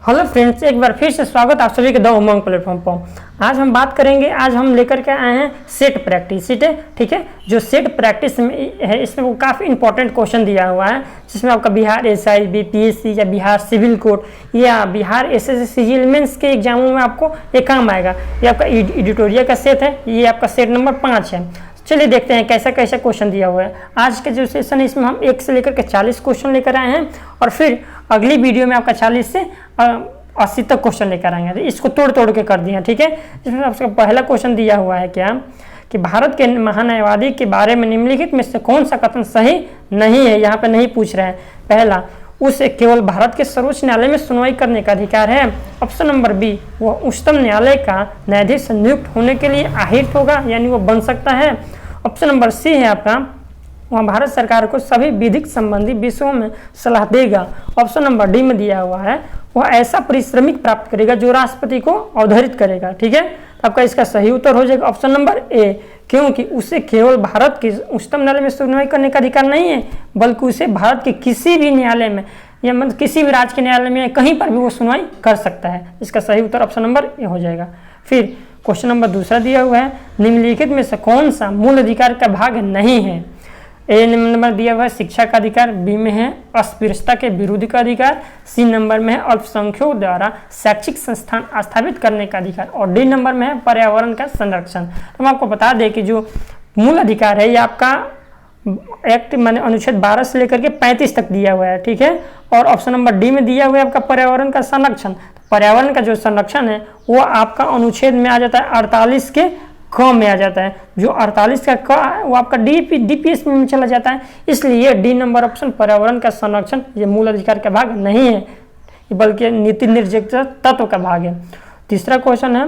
Hello friends, एक बार फिर से स्वागत आप सभी के द उमंग प्लेटफॉर्म पर। आज हम बात करेंगे, आज हम लेकर के आए हैं सेट प्रैक्टिस सीट है, ठीक है। जो सेट प्रैक्टिस में है इसमें वो काफ़ी इंपॉर्टेंट क्वेश्चन दिया हुआ है, जिसमें आपका बिहार एसआई, बीपीएससी या बिहार सिविल कोड या बिहार एसएससी सिविल मेंस के एग्जामों में आपको ये काम आएगा। ये आपका एडिटोरियल का सेट है, ये आपका सेट नंबर 5 है। चलिए देखते हैं कैसा कैसा क्वेश्चन दिया हुआ है। आज के जो सेशन है इसमें हम 1 से लेकर के 40 क्वेश्चन लेकर आए हैं और फिर अगली वीडियो में आपका 40 से 80 तक क्वेश्चन लेकर आएंगे। तो इसको तोड़ तोड़ के कर दिया, ठीक है। जिसमें आपका पहला क्वेश्चन दिया हुआ है क्या कि भारत के महान्यायवादी के बारे में निम्नलिखित में से कौन सा कथन सही नहीं है। यहाँ पे नहीं पूछ रहे हैं। पहला, उसे केवल भारत के सर्वोच्च न्यायालय में सुनवाई करने का अधिकार है। ऑप्शन नंबर बी, वह उच्चतम न्यायालय का न्यायाधीश नियुक्त होने के लिए अहिर्त होगा, यानी वो बन सकता है। ऑप्शन नंबर सी है आपका, वह भारत सरकार को सभी विधिक संबंधी विषयों में सलाह देगा। ऑप्शन नंबर डी में दिया हुआ है, वह ऐसा पारिश्रमिक प्राप्त करेगा जो राष्ट्रपति को अवधारित करेगा, ठीक है। तो आपका इसका सही उत्तर हो जाएगा ऑप्शन नंबर ए, क्योंकि उसे केवल भारत के उच्चतम न्यायालय में सुनवाई करने का अधिकार नहीं है, बल्कि उसे भारत के किसी भी न्यायालय में या मतलब किसी भी राज्य के न्यायालय में कहीं पर भी वो सुनवाई कर सकता है। इसका सही उत्तर ऑप्शन नंबर ए हो जाएगा। फिर क्वेश्चन नंबर दूसरा दिया हुआ है, निम्नलिखित में से कौन सा मूल अधिकार का भाग नहीं है। ए नंबर दिया हुआ है शिक्षा का अधिकार, बी में है अस्पृश्यता के विरोध का अधिकार, सी नंबर में है अल्पसंख्यकों द्वारा शैक्षिक संस्थान स्थापित करने का अधिकार और डी नंबर में है पर्यावरण का संरक्षण। तो हम आपको बता दें कि जो मूल अधिकार है ये आपका एक्ट माने अनुच्छेद 12 से लेकर के 35 तक दिया हुआ है, ठीक है। और ऑप्शन नंबर डी में दिया हुआ है आपका पर्यावरण का संरक्षण। पर्यावरण का जो संरक्षण है वो आपका अनुच्छेद में आ जाता है 48 के क में आ जाता है। जो 48 का क वो आपका डीपीएस में चला जाता है, इसलिए डी नंबर ऑप्शन पर्यावरण का संरक्षण ये मूल अधिकार का भाग नहीं है, बल्कि नीति निर्देशक तत्व का भाग है। तीसरा क्वेश्चन है,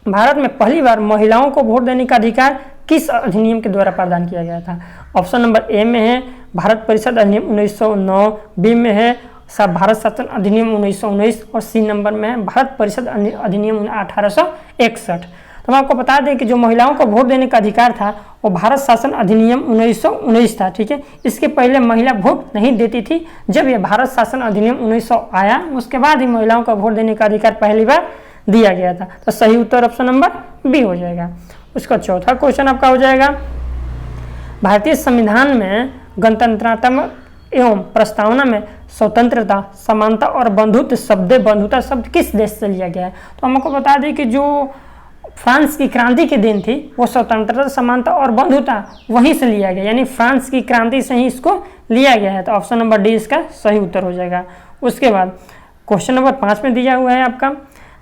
भारत में पहली बार महिलाओं को वोट देने का अधिकार किस अधिनियम के द्वारा प्रदान किया गया था। ऑप्शन नंबर ए में है भारत परिषद अधिनियम 1909, बी में है भारत शासन अधिनियम 1919 और सी नंबर में है भारत परिषद अधिनियम 1861। तो मैं आपको बता दें कि जो महिलाओं को वोट देने का अधिकार था वो भारत शासन अधिनियम 1919 था, ठीक है। इसके पहले महिला वोट नहीं देती थी। जब ये भारत शासन अधिनियम 1900 आया उसके बाद ही महिलाओं को वोट देने का अधिकार पहली बार दिया गया था। तो सही उत्तर ऑप्शन नंबर बी हो जाएगा। उसका चौथा क्वेश्चन आपका हो जाएगा, भारतीय संविधान में गणतंत्रात्मक एवं प्रस्तावना में स्वतंत्रता, समानता और बंधुता शब्द किस देश से लिया गया है। तो हमको बता दें कि जो फ्रांस की क्रांति के दिन थी वो स्वतंत्रता, समानता और बंधुता वहीं से लिया गया, यानी फ्रांस की क्रांति से ही इसको लिया गया है। तो ऑप्शन नंबर डी इसका सही उत्तर हो जाएगा। उसके बाद क्वेश्चन नंबर 5 में दिया हुआ है आपका,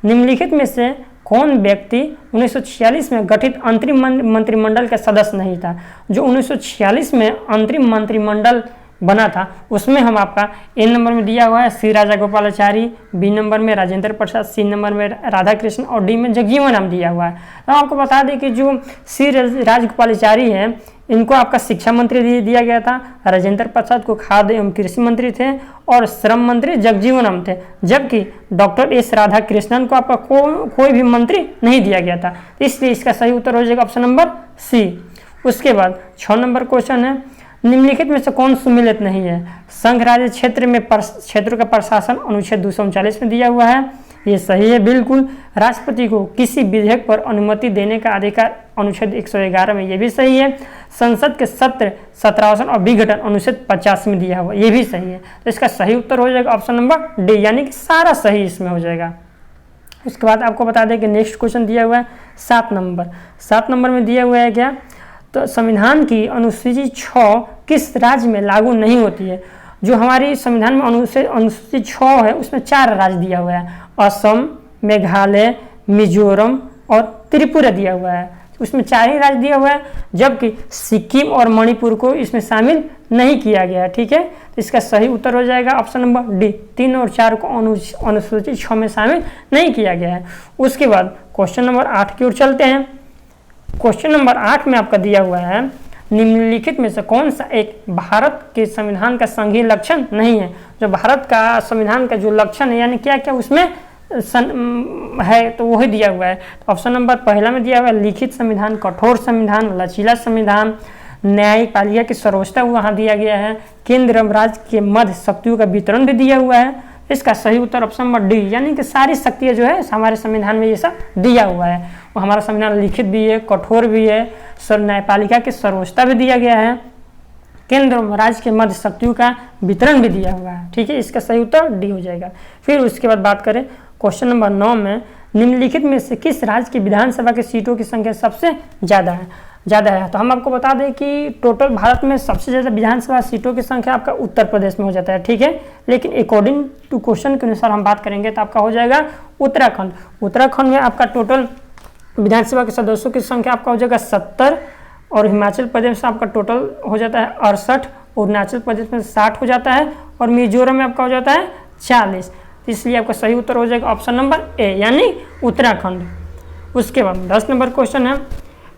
निम्नलिखित में से कौन व्यक्ति 1946 में गठित अंतरिम मंत्रिमंडल का सदस्य नहीं था। जो 1946 में अंतरिम मंत्रिमंडल बना था उसमें हम आपका ए नंबर में दिया हुआ है सी राजागोपालाचारी, बी नंबर में राजेंद्र प्रसाद, सी नंबर में राधा कृष्ण और डी में जगजीवन राम दिया हुआ है। तो आपको बता दें कि जो सी राजगोपालाचारी है इनको आपका शिक्षा मंत्री दिया गया था, राजेंद्र प्रसाद को खाद्य एवं कृषि मंत्री थे और श्रम मंत्री जगजीवन राम थे, जबकि डॉक्टर एस राधा कृष्णन को आपका कोई भी मंत्री नहीं दिया गया था। इसलिए इसका सही उत्तर हो जाएगा ऑप्शन नंबर सी। उसके बाद 6 नंबर क्वेश्चन है, निम्नलिखित में से कौन सुमेलित नहीं है। संघ राज्य क्षेत्र में क्षेत्रों का प्रशासन अनुच्छेद 239 में दिया हुआ है, ये सही है बिल्कुल। राष्ट्रपति को किसी विधेयक पर अनुमति देने का अधिकार अनुच्छेद 111 में, ये भी सही है। संसद के सत्र, सत्रासन और विघटन अनुच्छेद 50 में दिया हुआ, ये भी सही है। तो इसका सही उत्तर हो जाएगा ऑप्शन नंबर डी, यानी कि सारा सही इसमें हो जाएगा। उसके बाद आपको बता दें कि नेक्स्ट क्वेश्चन दिया हुआ है 7 नंबर में दिया हुआ है क्या, तो संविधान की अनुसूची 6 किस राज्य में लागू नहीं होती है। जो हमारी संविधान में अनुसूची 6 है उसमें 4 राज्य दिया हुआ है, असम, मेघालय, मिजोरम और त्रिपुरा दिया हुआ है। उसमें 4 ही राज्य दिया हुआ है, जबकि सिक्किम और मणिपुर को इसमें शामिल नहीं किया गया है, ठीक है। तो इसका सही उत्तर हो जाएगा ऑप्शन नंबर डी, 3 और 4 को अनुसूची 6 में शामिल नहीं किया गया है। उसके बाद क्वेश्चन नंबर 8 की ओर चलते हैं। क्वेश्चन नंबर 8 में आपका दिया हुआ है, निम्नलिखित में से कौन सा एक भारत के संविधान का संघीय लक्षण नहीं है। जो भारत का संविधान का जो लक्षण है यानी क्या क्या उसमें है तो वही दिया हुआ है। तो ऑप्शन नंबर पहला में दिया हुआ है लिखित संविधान, कठोर संविधान, लचीला संविधान, न्यायपालिका की सर्वोच्चता वहाँ दिया गया है, केंद्र राज्य के मध्य शक्तियों का वितरण भी दिया हुआ है। इसका सही उत्तर ऑप्शन नंबर डी, यानी कि सारी शक्तियाँ जो है हमारे संविधान में ये सब दिया हुआ है। वो हमारा संविधान लिखित भी है, कठोर भी है, न्यायपालिका की सर्वोच्चता भी दिया गया है, केंद्र और राज्य के मध्य शक्तियों का वितरण भी दिया हुआ है। ठीक है, इसका सही उत्तर डी हो जाएगा। फिर उसके बाद बात करें क्वेश्चन नंबर 9 में, निम्नलिखित में से किस राज्य की विधानसभा की सीटों की संख्या सबसे ज़्यादा है। तो हम आपको बता दें कि टोटल भारत में सबसे ज़्यादा विधानसभा सीटों की संख्या आपका उत्तर प्रदेश में हो जाता है। ठीक है, लेकिन अकॉर्डिंग टू क्वेश्चन के अनुसार हम बात करेंगे तो आपका हो जाएगा उत्तराखंड में आपका टोटल विधानसभा के सदस्यों की संख्या आपका हो जाएगा 70, और हिमाचल प्रदेश में आपका टोटल हो जाता है 68, अरुणाचल प्रदेश में 60 हो जाता है, और मिजोरम में आपका हो जाता है 40। इसलिए आपका सही उत्तर हो जाएगा ऑप्शन नंबर ए, यानी उत्तराखंड। उसके बाद 10 नंबर क्वेश्चन है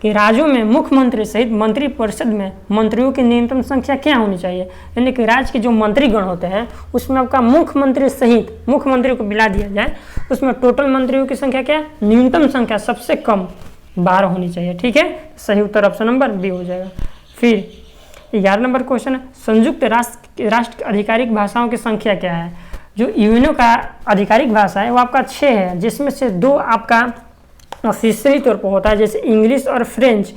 कि राज्यों में मुख्यमंत्री सहित मंत्रिपरिषद में मंत्रियों की न्यूनतम संख्या क्या होनी चाहिए। यानी कि राज्य के जो मंत्रीगण होते हैं उसमें आपका मुख्यमंत्री सहित मुख्यमंत्री को मिला दिया जाए, उसमें टोटल मंत्रियों की संख्या क्या है, न्यूनतम संख्या सबसे कम 12 होनी चाहिए। ठीक है, सही उत्तर ऑप्शन नंबर बी हो जाएगा। फिर 11 नंबर क्वेश्चन है, संयुक्त राष्ट्र की आधिकारिक भाषाओं की संख्या क्या है। जो यूएनओ का आधिकारिक भाषा है वो आपका 6 है, जिसमें से 2 आपका ऑफिशियली तौर पर होता है, जैसे इंग्लिश और फ्रेंच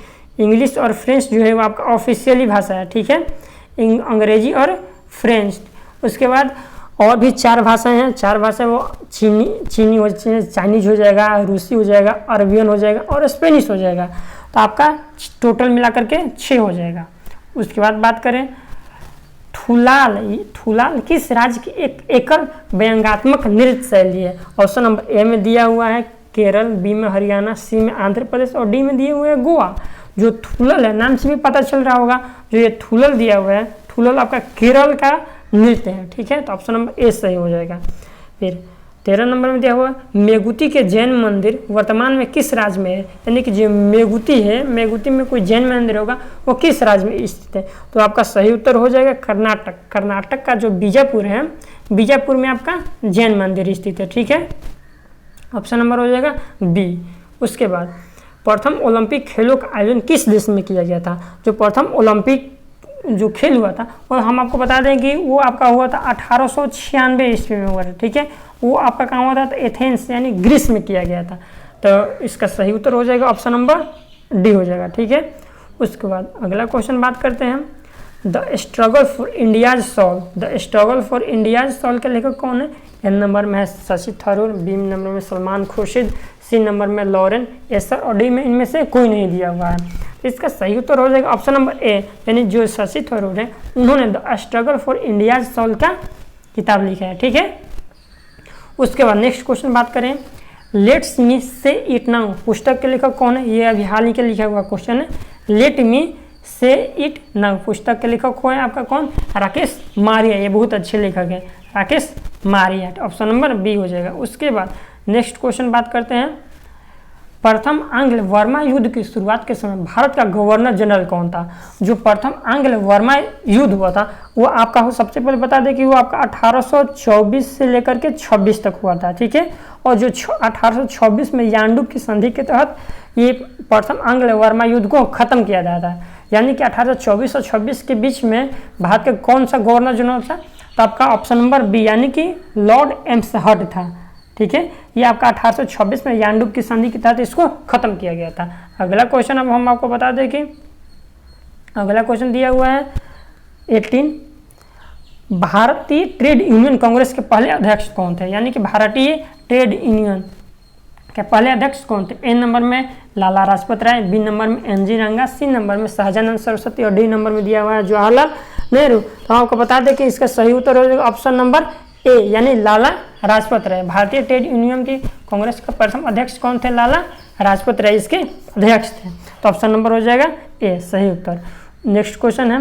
जो है वो आपका ऑफिशियली भाषा है। ठीक है, अंग्रेजी और फ्रेंच। उसके बाद और भी 4 भाषाएं हैं, 4 भाषाएं वो चाइनीज हो जाएगा, रूसी हो जाएगा, अरबियन हो जाएगा और स्पेनिश हो जाएगा। तो आपका टोटल मिलाकर के 6 हो जाएगा। उसके बाद बात करें थुलाल किस राज्य की एक एकल व्यंग्यात्मक नृत्य शैली है। ऑप्शन नंबर ए में दिया हुआ है केरल, बी में हरियाणा, सी में आंध्र प्रदेश और डी में दिए हुए हैं गोवा। जो थुलल है, नाम से भी पता चल रहा होगा, जो ये थुलल दिया हुआ है, थुलल आपका केरल का नृत्य है। ठीक है, तो ऑप्शन नंबर ए सही हो जाएगा। फिर 13 नंबर में दिया हुआ मेगुती के जैन मंदिर वर्तमान में किस राज्य में है। यानी कि जो मेगुती है, मेगुती में कोई जैन मंदिर होगा वो किस राज्य में स्थित है। तो आपका सही उत्तर हो जाएगा कर्नाटक का जो बीजापुर है, बीजापुर में आपका जैन मंदिर स्थित है। ठीक है, ऑप्शन नंबर हो जाएगा बी। उसके बाद प्रथम ओलंपिक खेलों का आयोजन किस देश में किया गया था। जो प्रथम ओलंपिक जो खेल हुआ था वो हम आपको बता दें कि वो आपका हुआ था 1896 ईस्वी में हुआ था। ठीक है, वो आपका कहाँ हुआ था, तो एथेंस यानी ग्रीस में किया गया था। तो इसका सही उत्तर हो जाएगा ऑप्शन नंबर डी हो जाएगा। ठीक है, उसके बाद अगला क्वेश्चन बात करते हैं, the struggle for India's soul के लेखक कौन है। एन नंबर में है शशि थरूर, बी नंबर में सलमान खुर्शीद, सी नंबर में लॉरेन एसर और डी में इनमें से कोई नहीं दिया हुआ है। तो इसका सही उत्तर हो जाएगा ऑप्शन नंबर ए, यानी जो शशि थरूर है उन्होंने the struggle for India's soul का किताब लिखा है। ठीक है, उसके बाद नेक्स्ट क्वेश्चन बात करें, लेट्स मी से इट नाउ पुस्तक के लेखक कौन है। ये अभी हाल ही के लिखा हुआ क्वेश्चन है। लेट मी से इट नाउ पुस्तक के लेखक कौन है आपका, कौन, राकेश मारिया। ये बहुत अच्छे लेखक हैं, Rakesh Maria. Option number B हो जाएगा। उसके बाद नेक्स्ट क्वेश्चन बात करते हैं, प्रथम आंग्ल वर्मा युद्ध की शुरुआत के समय भारत का गवर्नर जनरल कौन था। जो प्रथम आंग्ल वर्मा युद्ध हुआ था वो आपका हो, सबसे पहले बता दें कि वो आपका 1824 से लेकर के 26 तक हुआ था। ठीक है, और जो 1826 में यानडुप की संधि के तहत ये प्रथम आंग्ल वर्मा युद्ध को खत्म किया गया था। यानी कि 1824 और 26 के बीच में भारत का कौन सा गवर्नर जनरल था, तो आपका ऑप्शन नंबर बी यानी कि लॉर्ड एम्सहर्ट था। ठीक है, ये आपका 1826 में यानडुप की संधि के तहत इसको खत्म किया गया था। अगला क्वेश्चन अब हम आपको बता दें कि अगला क्वेश्चन दिया हुआ है 18, भारतीय ट्रेड यूनियन कांग्रेस के पहले अध्यक्ष कौन थे। यानी कि भारतीय ट्रेड यूनियन के पहले अध्यक्ष कौन थे। ए नंबर में लाला लाजपत राय, बी नंबर में एनजी रंगा, सी नंबर में सहजानंद सरस्वती और डी नंबर में दिया हुआ है जवाहरलाल नेहरू। तो आपको बता दें कि इसका सही उत्तर हो जाएगा ऑप्शन नंबर ए, यानी लाला लाजपत राय। भारतीय ट्रेड यूनियन की कांग्रेस का प्रथम अध्यक्ष कौन थे, लाला लाजपत राय इसके अध्यक्ष थे। तो ऑप्शन नंबर हो जाएगा ए, सही उत्तर। नेक्स्ट क्वेश्चन है,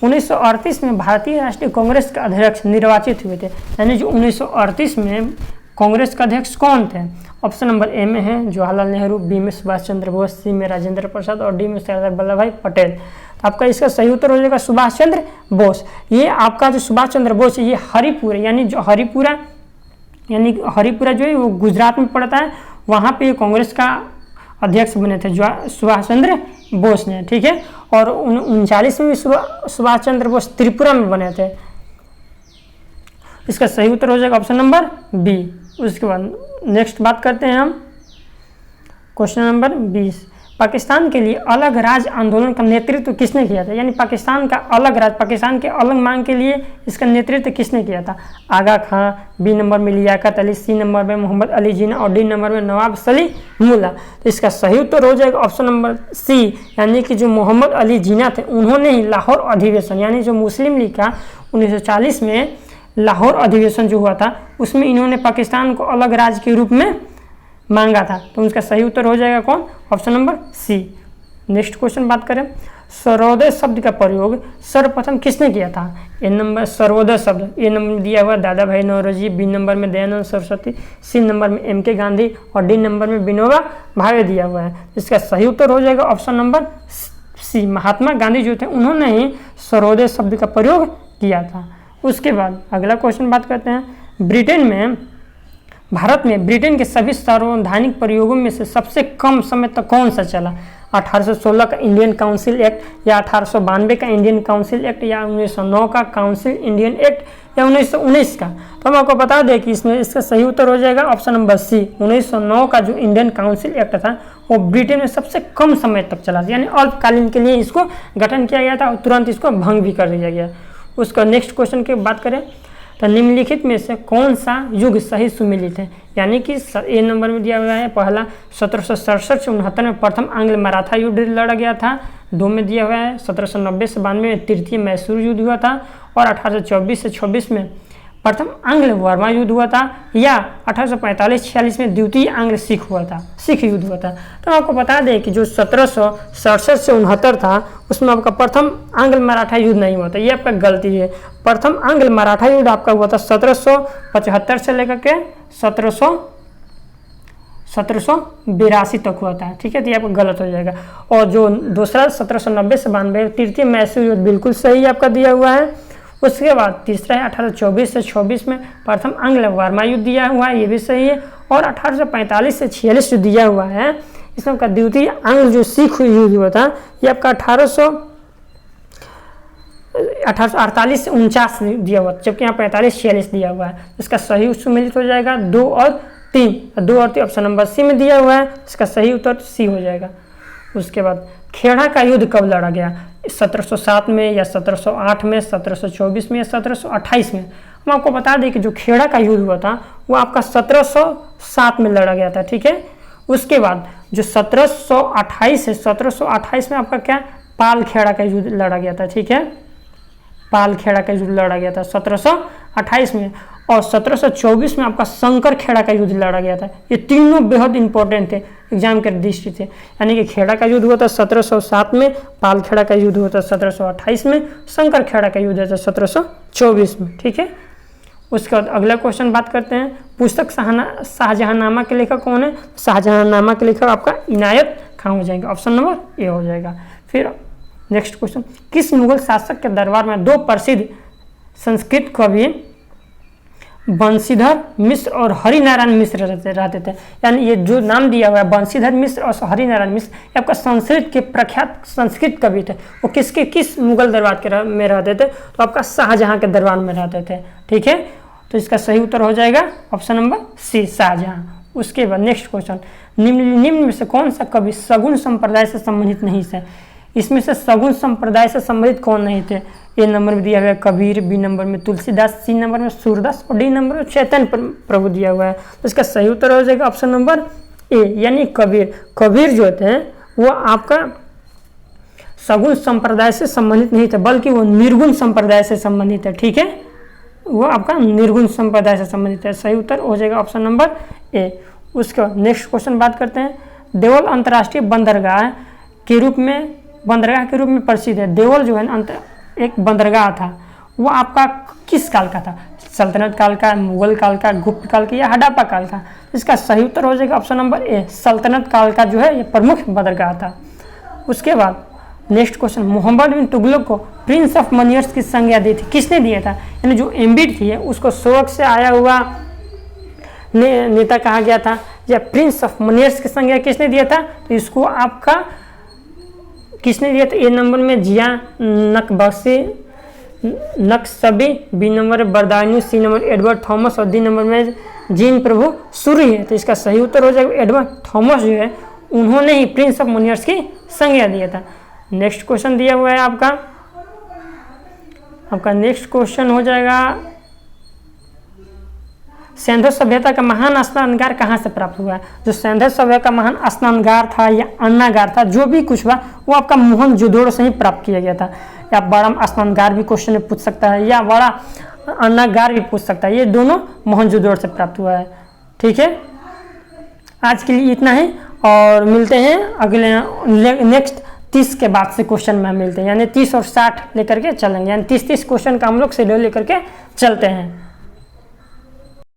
1938 में भारतीय राष्ट्रीय कांग्रेस के अध्यक्ष निर्वाचित हुए थे। यानी जो 1938 में कांग्रेस का अध्यक्ष कौन थे। ऑप्शन नंबर ए में है जवाहरलाल नेहरू, बी में सुभाष चंद्र बोस, सी में राजेंद्र प्रसाद और डी में सरदार वल्लभ भाई पटेल। तो आपका इसका सही उत्तर हो जाएगा सुभाष चंद्र बोस। ये आपका जो सुभाष चंद्र बोस है ये हरिपुर, यानी जो हरिपुरा जो है वो गुजरात में पड़ता है, वहाँ पे कांग्रेस का अध्यक्ष बने थे सुभाष चंद्र बोस ने। ठीक है, और 1939 में भी सुभाष चंद्र बोस त्रिपुरा में बने थे। इसका सही उत्तर हो जाएगा ऑप्शन नंबर बी। उसके बाद नेक्स्ट बात करते हैं हम क्वेश्चन नंबर 20। पाकिस्तान के लिए अलग राज्य आंदोलन का नेतृत्व किसने किया था? यानी पाकिस्तान का अलग राज्य, पाकिस्तान के अलग मांग के लिए इसका नेतृत्व किसने किया था? आगा खां, बी नंबर में लियाकत अली, सी नंबर में मोहम्मद अली जिन्ना और डी नंबर में नवाब सलीमुल्लाह। तो इसका सही उत्तर हो जाएगा ऑप्शन नंबर सी, यानी कि जो मोहम्मद अली जिन्ना थे उन्होंने ही लाहौर अधिवेशन, यानी जो मुस्लिम लीग का 1940 में लाहौर अधिवेशन जो हुआ था उसमें इन्होंने पाकिस्तान को अलग राज्य के रूप में मांगा था। तो उसका सही उत्तर हो जाएगा कौन? Option number C. Next question बात करें, सर्वोदय शब्द का प्रयोग सर्वप्रथम किसने किया था? ए नंबर सर्वोदय शब्द, ए नंबर में दिया हुआ दादा भाई नौरोजी, बी नंबर में दयानंद सरस्वती, सी नंबर में एम के गांधी और डी नंबर में विनोबा भावे दिया हुआ है। इसका सही उत्तर हो जाएगा ऑप्शन नंबर सी। महात्मा गांधी जो थे उन्होंने ही सर्वोदय शब्द का प्रयोग किया था। उसके बाद अगला क्वेश्चन बात करते हैं, भारत में ब्रिटेन के सभी संवैधानिक प्रयोगों में से सबसे कम समय तक कौन सा चला? 1816 का इंडियन काउंसिल एक्ट, या 1892 का इंडियन काउंसिल एक्ट, या 1909 का काउंसिल इंडियन एक्ट, या 1919 का? तो हम आपको बता दें कि इसमें इसका सही उत्तर हो जाएगा ऑप्शन नंबर सी। 1909 का जो इंडियन काउंसिल एक्ट था वो ब्रिटेन में सबसे कम समय तक चला, यानी अल्पकालीन के लिए इसको गठन किया गया था और तुरंत इसको भंग भी कर दिया गया। उसका नेक्स्ट क्वेश्चन की बात करें तो निम्नलिखित में से कौन सा युग सही सुमेलित है? यानी कि ए नंबर में दिया हुआ है पहला 1767 से 69 में प्रथम आंग्ल मराठा युद्ध लड़ा गया था। 2 में दिया हुआ है 1790 से 92 में तृतीय मैसूर युद्ध हुआ था, और 1824 से 26 में प्रथम आंग्ल वर्मा युद्ध हुआ था, या 1845-46 में द्वितीय आंग्ल सिख युद्ध हुआ था। तो आपको बता दें कि जो 1767 से 69 था उसमें आपका प्रथम आंग्ल मराठा युद्ध नहीं हुआ था, ये आपका गलती है। प्रथम आंग्ल मराठा युद्ध आपका हुआ था 1775 से लेकर के 1782 तक हुआ था, ठीक है, तो ये आपका गलत हो जाएगा। और जो दूसरा 1790 से 92 तृतीय मैसूर युद्ध बिल्कुल सही आपका दिया हुआ है। उसके बाद तीसरा है 1824 से 26 में प्रथम आंग्ल वर्मा युद्ध दिया हुआ है, ये भी सही है। और 1845 से 46 जो दिया हुआ है इसमें आपका द्वितीय आंग्ल जो सिख युद्ध हुआ था ये आपका 1848 से 49 दिया हुआ, जबकि यहाँ 45-46 दिया हुआ है। इसका सही सुमेलित हो जाएगा 2 और 3 ऑप्शन नंबर सी में दिया हुआ है, इसका सही उत्तर सी हो जाएगा। उसके बाद खेड़ा का युद्ध कब लड़ा गया? 1707 में, या 1708 में, 1724 में, या 1728 में? हम आपको बता दें कि जो खेड़ा का युद्ध हुआ था वो आपका 1707 में लड़ा गया था, ठीक है। उसके बाद जो 1728 है, 1728 में आपका क्या पाल खेड़ा का युद्ध लड़ा गया था, ठीक है, पाल खेड़ा का युद्ध लड़ा गया था 1728 में। और 1724 में आपका शंकर खेड़ा का युद्ध लड़ा गया था। ये तीनों बेहद इंपॉर्टेंट थे, एग्जाम के दृष्टि से। यानी कि खेड़ा का युद्ध हुआ था 1707 में, पाल खेड़ा का युद्ध हुआ था 1728 में, शंकर खेड़ा का युद्ध हुआ था 1724 में, ठीक है। उसके बाद अगला क्वेश्चन बात करते हैं, पुस्तक शाहजहांनामा के लेखक कौन है? शाहजहांनामा के लेखक आपका इनायत खां हो जाएगा, ऑप्शन नंबर ए हो जाएगा। फिर नेक्स्ट क्वेश्चन, किस मुगल शासक के दरबार में 2 प्रसिद्ध संस्कृत कवि बंशीधर मिश्र और हरिनारायण मिश्र रहते थे? यानी ये जो नाम दिया हुआ है बंशीधर मिश्र और हरिनारायण मिश्र, ये आपका संस्कृत के प्रख्यात संस्कृत कवि थे। वो किस मुगल दरबार में रहते थे? तो आपका शाहजहां के दरबार में रहते थे, ठीक है। तो इसका सही उत्तर हो जाएगा ऑप्शन नंबर सी, शाहजहां। उसके बाद नेक्स्ट क्वेश्चन, निम्न में से कौन सा कवि सगुन संप्रदाय से संबंधित नहीं है? इसमें से सगुन संप्रदाय से संबंधित कौन नहीं थे? ए नंबर में दिया हुआ है कबीर, बी नंबर में तुलसीदास, सी नंबर में सूरदास और डी नंबर में चैतन्य प्रभु दिया हुआ है। तो इसका सही उत्तर हो जाएगा ऑप्शन नंबर ए, यानी कबीर। कबीर जो थे वो आपका सगुन संप्रदाय से संबंधित नहीं थे, बल्कि वो निर्गुण संप्रदाय से संबंधित है, ठीक है, वो आपका निर्गुण संप्रदाय से संबंधित है। सही उत्तर हो जाएगा ऑप्शन नंबर ए। उसके बाद नेक्स्ट क्वेश्चन बात करते हैं, देवल अंतर्राष्ट्रीय बंदरगाह के रूप में प्रसिद्ध है। देवल जो है एक बंदरगाह था, वो आपका किस काल का था? सल्तनत काल का, मुगल काल का, गुप्त काल का, या हड़प्पा काल का? इसका सही उत्तर हो जाएगा ऑप्शन नंबर ए, सल्तनत काल का जो है ये प्रमुख बंदरगाह था। उसके बाद नेक्स्ट क्वेश्चन, मोहम्मद बिन तुगलक को प्रिंस ऑफ मनियर्स की संज्ञा दी थी, किसने दिया था? यानी जो एम्बिड थी उसको शौक से आया हुआ नेता कहा गया था, या प्रिंस ऑफ मनियर्स की संज्ञा किसने दिया था? तो इसको आपका किसने दिया था? ए नंबर में जिया नकबख्शी, नक्सबी, बी नंबर है बरदायनु, सी नंबर एडवर्ड थॉमस और डी नंबर में जीन प्रभु सूरी है। तो इसका सही उत्तर हो जाएगा एडवर्ड थॉमस जो है उन्होंने ही प्रिंस ऑफ मोनियर्स की संज्ञा दिया था। नेक्स्ट क्वेश्चन दिया हुआ है आपका नेक्स्ट क्वेश्चन हो जाएगा सिंधु सभ्यता का महान स्नानागार कहाँ से प्राप्त हुआ है। जो सिंधु सभ्यता का महान स्नानागार था या अन्नागार था, जो भी कुछ हुआ वो आपका मोहनजोदड़ो से ही प्राप्त किया गया था। या बड़ा स्नानागार भी क्वेश्चन में पूछ सकता है या बड़ा अन्नागार भी पूछ सकता है, ये दोनों मोहनजोदड़ो से प्राप्त हुआ है। ठीक है, आज के लिए इतना ही और मिलते हैं अगले नेक्स्ट 30 के बाद से क्वेश्चन में मिलते हैं, यानी 30 और 60 लेकर के चलेंगे, यानी 30 क्वेश्चन का हम लोग शेड्यूल लेकर के चलते हैं।